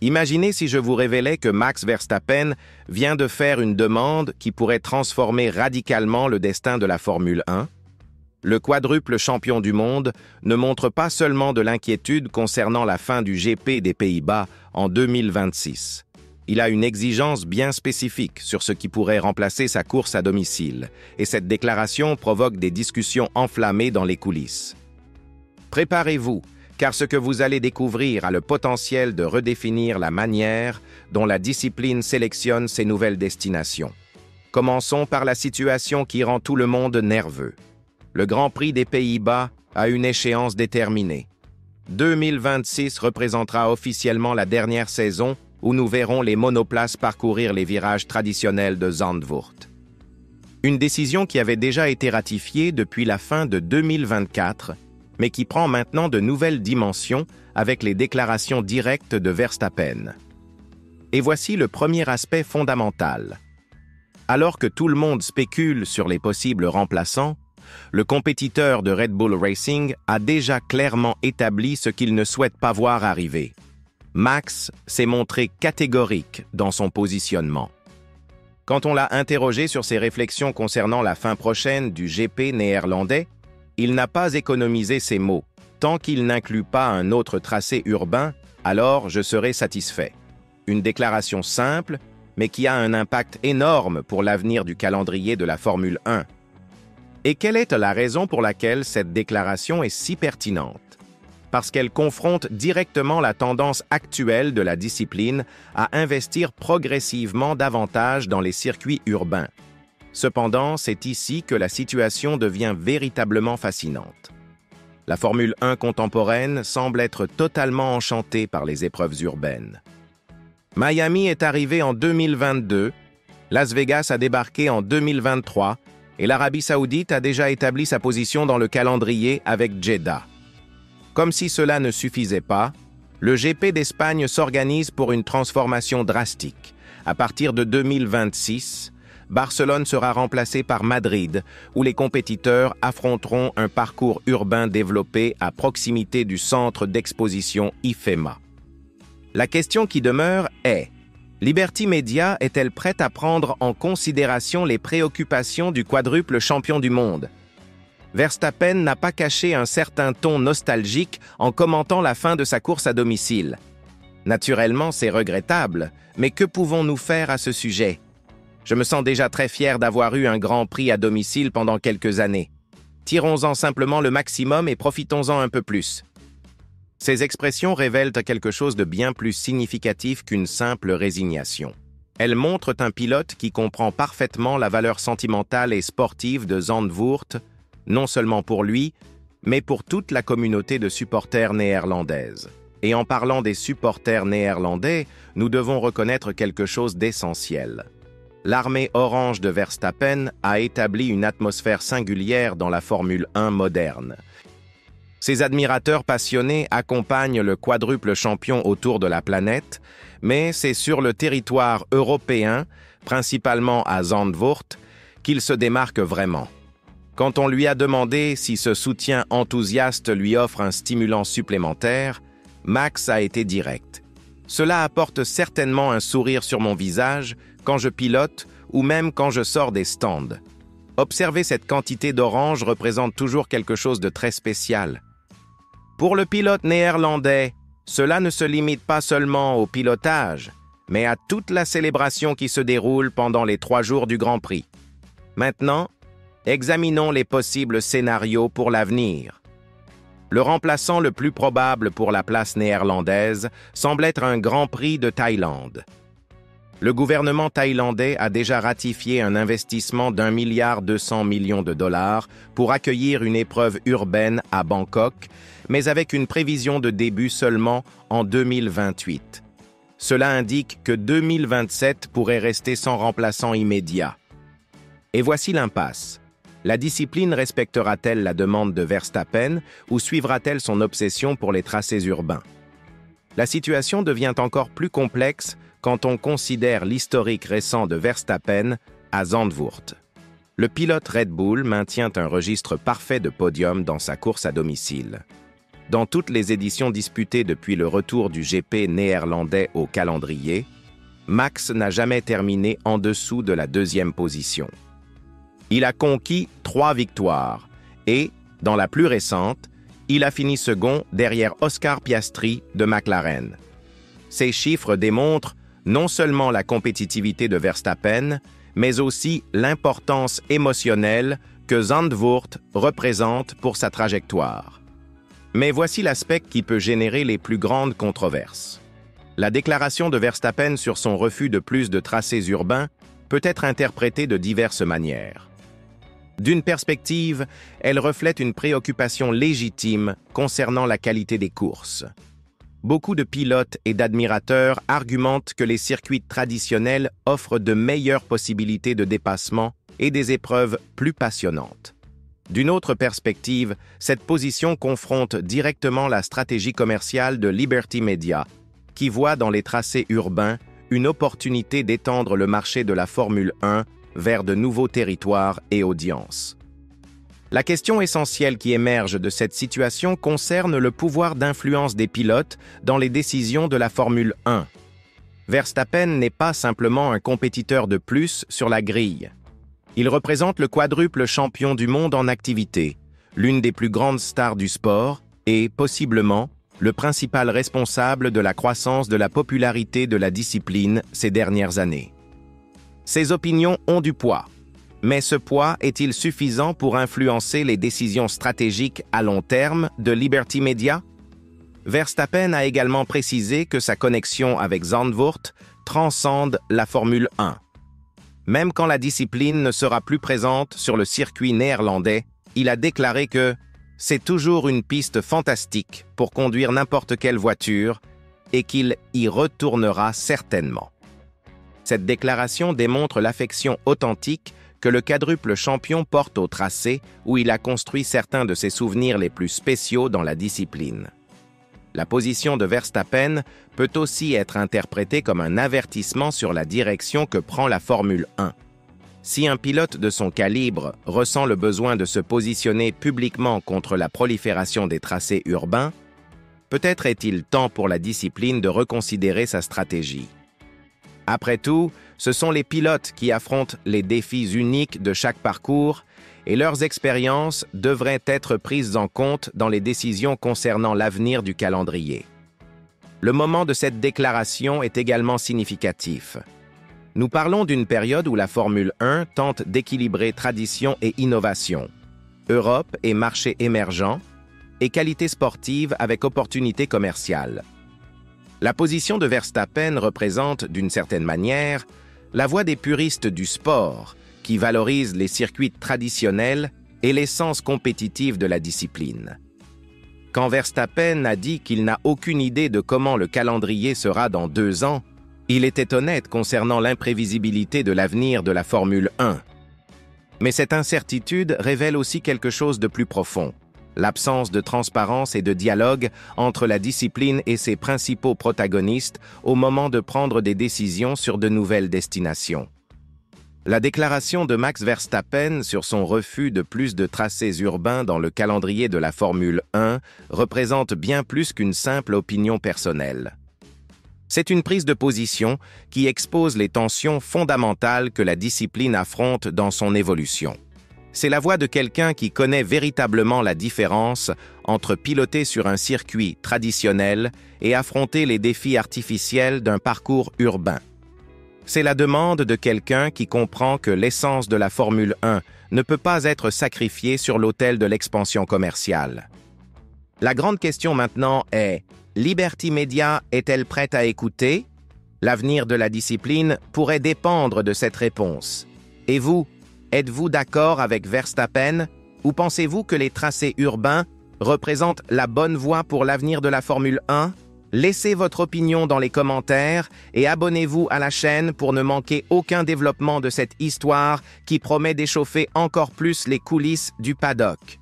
Imaginez si je vous révélais que Max Verstappen vient de faire une demande qui pourrait transformer radicalement le destin de la Formule 1. Le quadruple champion du monde ne montre pas seulement de l'inquiétude concernant la fin du GP des Pays-Bas en 2026. Il a une exigence bien spécifique sur ce qui pourrait remplacer sa course à domicile, et cette déclaration provoque des discussions enflammées dans les coulisses. Préparez-vous, car ce que vous allez découvrir a le potentiel de redéfinir la manière dont la discipline sélectionne ses nouvelles destinations. Commençons par la situation qui rend tout le monde nerveux. Le Grand Prix des Pays-Bas a une échéance déterminée. 2026 représentera officiellement la dernière saison où nous verrons les monoplaces parcourir les virages traditionnels de Zandvoort. Une décision qui avait déjà été ratifiée depuis la fin de 2024, mais qui prend maintenant de nouvelles dimensions avec les déclarations directes de Verstappen. Et voici le premier aspect fondamental. Alors que tout le monde spécule sur les possibles remplaçants, le compétiteur de Red Bull Racing a déjà clairement établi ce qu'il ne souhaite pas voir arriver. Max s'est montré catégorique dans son positionnement. Quand on l'a interrogé sur ses réflexions concernant la fin prochaine du GP néerlandais, il n'a pas économisé ses mots. Tant qu'il n'inclut pas un autre tracé urbain, alors je serai satisfait. Une déclaration simple, mais qui a un impact énorme pour l'avenir du calendrier de la Formule 1. Et quelle est la raison pour laquelle cette déclaration est si pertinente? Parce qu'elle confronte directement la tendance actuelle de la discipline à investir progressivement davantage dans les circuits urbains. Cependant, c'est ici que la situation devient véritablement fascinante. La Formule 1 contemporaine semble être totalement enchantée par les épreuves urbaines. Miami est arrivé en 2022, Las Vegas a débarqué en 2023 et l'Arabie Saoudite a déjà établi sa position dans le calendrier avec Jeddah. Comme si cela ne suffisait pas, le GP d'Espagne s'organise pour une transformation drastique. À partir de 2026, Barcelone sera remplacé par Madrid, où les compétiteurs affronteront un parcours urbain développé à proximité du centre d'exposition IFEMA. La question qui demeure est: Liberty Media est-elle prête à prendre en considération les préoccupations du quadruple champion du monde? Verstappen n'a pas caché un certain ton nostalgique en commentant la fin de sa course à domicile. Naturellement, c'est regrettable, mais que pouvons-nous faire à ce sujet? Je me sens déjà très fier d'avoir eu un Grand Prix à domicile pendant quelques années. Tirons-en simplement le maximum et profitons-en un peu plus. Ces expressions révèlent quelque chose de bien plus significatif qu'une simple résignation. Elles montrent un pilote qui comprend parfaitement la valeur sentimentale et sportive de Zandvoort, non seulement pour lui, mais pour toute la communauté de supporters néerlandaises. Et en parlant des supporters néerlandais, nous devons reconnaître quelque chose d'essentiel. L'armée orange de Verstappen a établi une atmosphère singulière dans la Formule 1 moderne. Ses admirateurs passionnés accompagnent le quadruple champion autour de la planète, mais c'est sur le territoire européen, principalement à Zandvoort, qu'il se démarque vraiment. Quand on lui a demandé si ce soutien enthousiaste lui offre un stimulant supplémentaire, Max a été direct. Cela apporte certainement un sourire sur mon visage quand je pilote ou même quand je sors des stands. Observer cette quantité d'orange représente toujours quelque chose de très spécial. Pour le pilote néerlandais, cela ne se limite pas seulement au pilotage, mais à toute la célébration qui se déroule pendant les 3 jours du Grand Prix. Maintenant, examinons les possibles scénarios pour l'avenir. Le remplaçant le plus probable pour la place néerlandaise semble être un Grand Prix de Thaïlande. Le gouvernement thaïlandais a déjà ratifié un investissement d'1,2 milliard de dollars pour accueillir une épreuve urbaine à Bangkok, mais avec une prévision de début seulement en 2028. Cela indique que 2027 pourrait rester sans remplaçant immédiat. Et voici l'impasse. La discipline respectera-t-elle la demande de Verstappen ou suivra-t-elle son obsession pour les tracés urbains? La situation devient encore plus complexe quand on considère l'historique récent de Verstappen à Zandvoort. Le pilote Red Bull maintient un registre parfait de podium dans sa course à domicile. Dans toutes les éditions disputées depuis le retour du GP néerlandais au calendrier, Max n'a jamais terminé en dessous de la deuxième position. Il a conquis 3 victoires et, dans la plus récente, il a fini second derrière Oscar Piastri de McLaren. Ces chiffres démontrent non seulement la compétitivité de Verstappen, mais aussi l'importance émotionnelle que Zandvoort représente pour sa trajectoire. Mais voici l'aspect qui peut générer les plus grandes controverses. La déclaration de Verstappen sur son refus de plus de tracés urbains peut être interprétée de diverses manières. D'une perspective, elle reflète une préoccupation légitime concernant la qualité des courses. Beaucoup de pilotes et d'admirateurs argumentent que les circuits traditionnels offrent de meilleures possibilités de dépassement et des épreuves plus passionnantes. D'une autre perspective, cette position confronte directement la stratégie commerciale de Liberty Media, qui voit dans les tracés urbains une opportunité d'étendre le marché de la Formule 1 vers de nouveaux territoires et audiences. La question essentielle qui émerge de cette situation concerne le pouvoir d'influence des pilotes dans les décisions de la Formule 1. Verstappen n'est pas simplement un compétiteur de plus sur la grille. Il représente le quadruple champion du monde en activité, l'une des plus grandes stars du sport et, possiblement, le principal responsable de la croissance de la popularité de la discipline ces dernières années. Ses opinions ont du poids, mais ce poids est-il suffisant pour influencer les décisions stratégiques à long terme de Liberty Media? Verstappen a également précisé que sa connexion avec Zandvoort transcende la Formule 1. Même quand la discipline ne sera plus présente sur le circuit néerlandais, il a déclaré que « c'est toujours une piste fantastique pour conduire n'importe quelle voiture et qu'il y retournera certainement ». Cette déclaration démontre l'affection authentique que le quadruple champion porte au tracé où il a construit certains de ses souvenirs les plus spéciaux dans la discipline. La position de Verstappen peut aussi être interprétée comme un avertissement sur la direction que prend la Formule 1. Si un pilote de son calibre ressent le besoin de se positionner publiquement contre la prolifération des tracés urbains, peut-être est-il temps pour la discipline de reconsidérer sa stratégie. Après tout, ce sont les pilotes qui affrontent les défis uniques de chaque parcours et leurs expériences devraient être prises en compte dans les décisions concernant l'avenir du calendrier. Le moment de cette déclaration est également significatif. Nous parlons d'une période où la Formule 1 tente d'équilibrer tradition et innovation, Europe et marché émergent, et qualité sportive avec opportunité commerciale. La position de Verstappen représente, d'une certaine manière, la voix des puristes du sport, qui valorisent les circuits traditionnels et l'essence compétitive de la discipline. Quand Verstappen a dit qu'il n'a aucune idée de comment le calendrier sera dans 2 ans, il était honnête concernant l'imprévisibilité de l'avenir de la Formule 1. Mais cette incertitude révèle aussi quelque chose de plus profond, l'absence de transparence et de dialogue entre la discipline et ses principaux protagonistes au moment de prendre des décisions sur de nouvelles destinations. La déclaration de Max Verstappen sur son refus de plus de tracés urbains dans le calendrier de la Formule 1 représente bien plus qu'une simple opinion personnelle. C'est une prise de position qui expose les tensions fondamentales que la discipline affronte dans son évolution. C'est la voix de quelqu'un qui connaît véritablement la différence entre piloter sur un circuit traditionnel et affronter les défis artificiels d'un parcours urbain. C'est la demande de quelqu'un qui comprend que l'essence de la Formule 1 ne peut pas être sacrifiée sur l'autel de l'expansion commerciale. La grande question maintenant est, Liberty Media est-elle prête à écouter? L'avenir de la discipline pourrait dépendre de cette réponse. Et vous, êtes-vous d'accord avec Verstappen ou pensez-vous que les tracés urbains représentent la bonne voie pour l'avenir de la Formule 1? Laissez votre opinion dans les commentaires et abonnez-vous à la chaîne pour ne manquer aucun développement de cette histoire qui promet d'échauffer encore plus les coulisses du paddock.